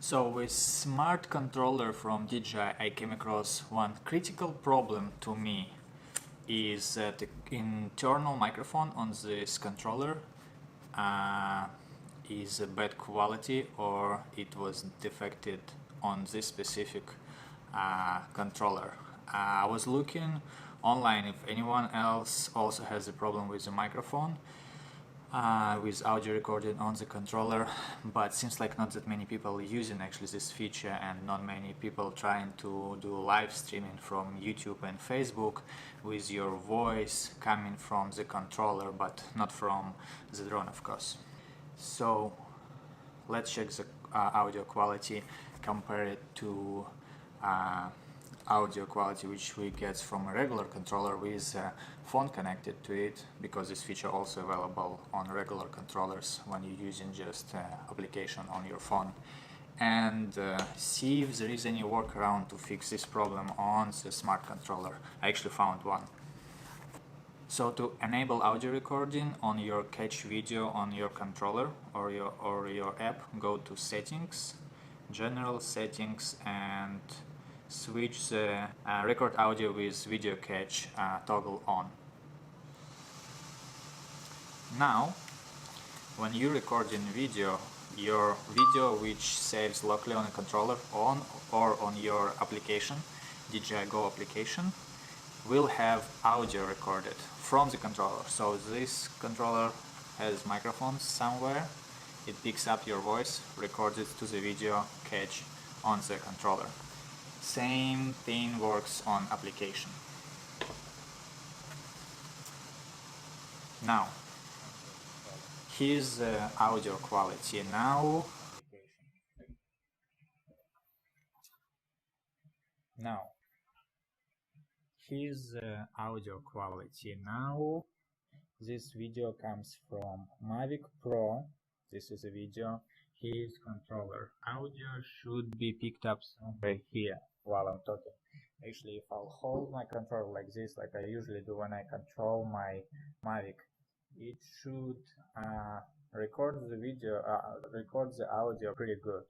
So with smart controller from DJI, I came across one critical problem to me is that the internal microphone on this controller is a bad quality, or it was defected on this specific controller. I was looking online if anyone else also has a problem with the microphone, with audio recording on the controller, but seems like not that many people using actually this feature, and not many people trying to do live streaming from YouTube and Facebook with your voice coming from the controller but not from the drone, of course. So let's check the audio quality, compare it to audio quality which we get from a regular controller with a phone connected to it, because this feature also available on regular controllers when you're using just application on your phone, and see if there is any workaround to fix this problem on the smart controller. I actually found one. So to enable audio recording on your catch video on your controller or your app, go to settings, general settings, and switch the record audio with video catch toggle on. Now, when you're recording video, your video which saves locally on a controller or on your application, DJI Go application, will have audio recorded from the controller. So this controller has microphones somewhere, it picks up your voice, records it to the video catch on the controller. Same thing works on application. Now, here's the audio quality now. Here's the audio quality now. This video comes from Mavic Pro. This is a video. Here's controller. Audio should be picked up somewhere here while I'm talking. Actually, if I'll hold my controller like this, like I usually do when I control my Mavic, it should record the video, record the audio pretty good.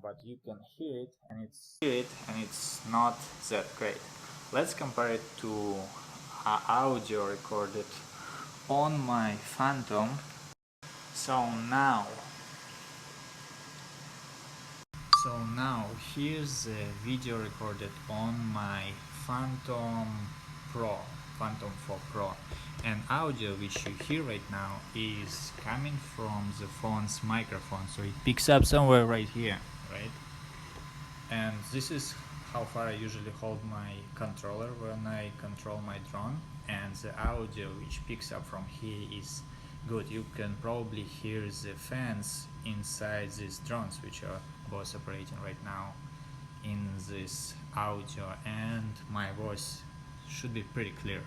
But you can hear it and it's not that great. Let's compare it to audio recorded on my Phantom. So now here's the video recorded on my Phantom 4 Pro, and audio which you hear right now is coming from the phone's microphone, so it picks up somewhere right here, right? And this is how far I usually hold my controller when I control my drone, and the audio which picks up from here is good. You can probably hear the fans inside these drones which are both operating right now in this audio, and my voice should be pretty clear.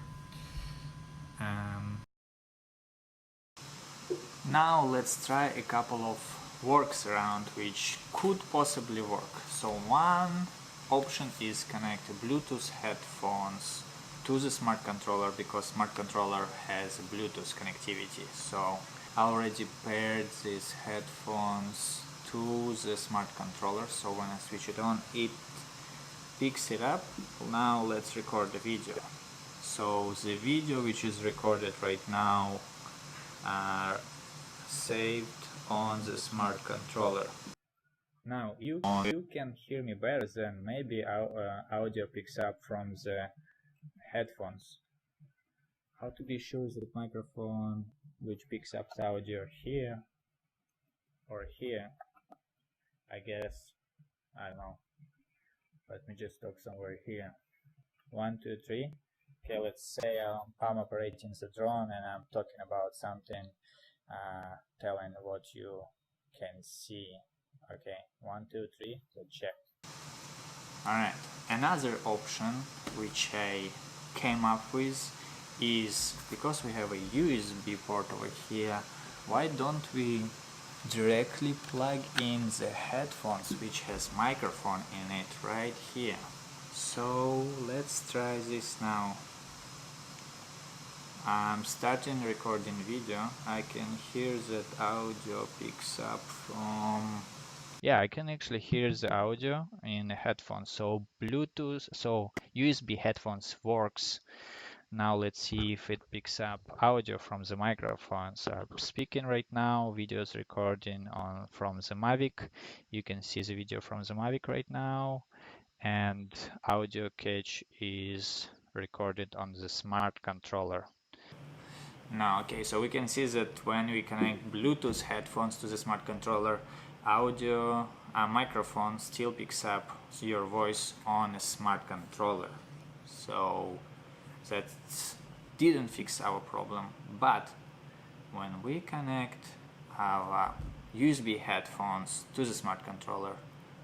Now let's try a couple of works around which could possibly work. So one option is connect Bluetooth headphones to the smart controller, because smart controller has Bluetooth connectivity. So I already paired these headphones to the smart controller, so when I switch it on, it picks it up. Now let's record the video. So the video which is recorded right now are saved on the smart controller. Now you can hear me better than maybe our audio picks up from the headphones. How to be sure that microphone which picks up the audio here or here? I guess, I don't know. Let me just talk somewhere here. 1, 2, 3. Okay, let's say I'm operating the drone and I'm talking about something, telling what you can see. Okay, 1, 2, 3, let's check. Alright, another option which I came up with is, because we have a USB port over here, why don't we directly plug in the headphones which has microphone in it right here. So let's try this now. I'm starting recording video. I can hear that audio picks up from Yeah, I can actually hear the audio in the headphones. So Bluetooth, so USB headphones works. Now let's see if it picks up audio from the microphones. I'm speaking right now, videos recording on from the Mavic. You can see the video from the Mavic right now, and audio catch is recorded on the smart controller. Now, okay, so we can see that when we connect Bluetooth headphones to the smart controller, audio microphone still picks up your voice on a smart controller. So that didn't fix our problem, but when we connect our USB headphones to the smart controller,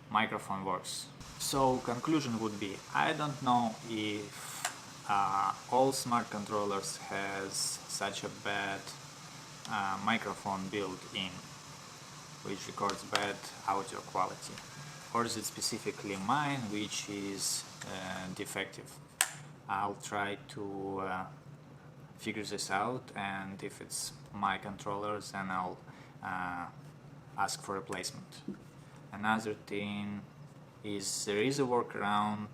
microphone works. So conclusion would be, I don't know if all smart controllers has such a bad microphone built in, which records bad audio quality, or is it specifically mine which is defective. I'll try to figure this out, and if it's my controllers, then I'll ask for replacement. Another thing is there is a workaround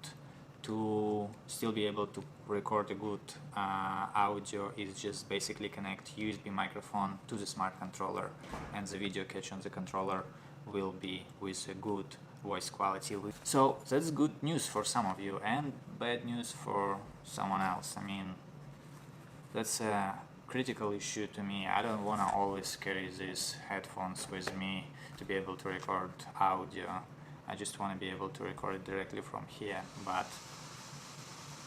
to still be able to record a good audio. Is just basically connect USB microphone to the smart controller, and the video catch on the controller will be with a good voice quality. So that's good news for some of you and bad news for someone else. I mean, that's a critical issue to me. I don't want to always carry these headphones with me to be able to record audio. I just want to be able to record it directly from here, but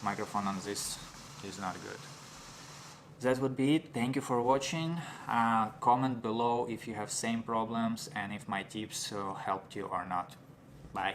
microphone on this is not good. That would be it. Thank you for watching. Comment below if you have same problems and if my tips helped you or not. Bye.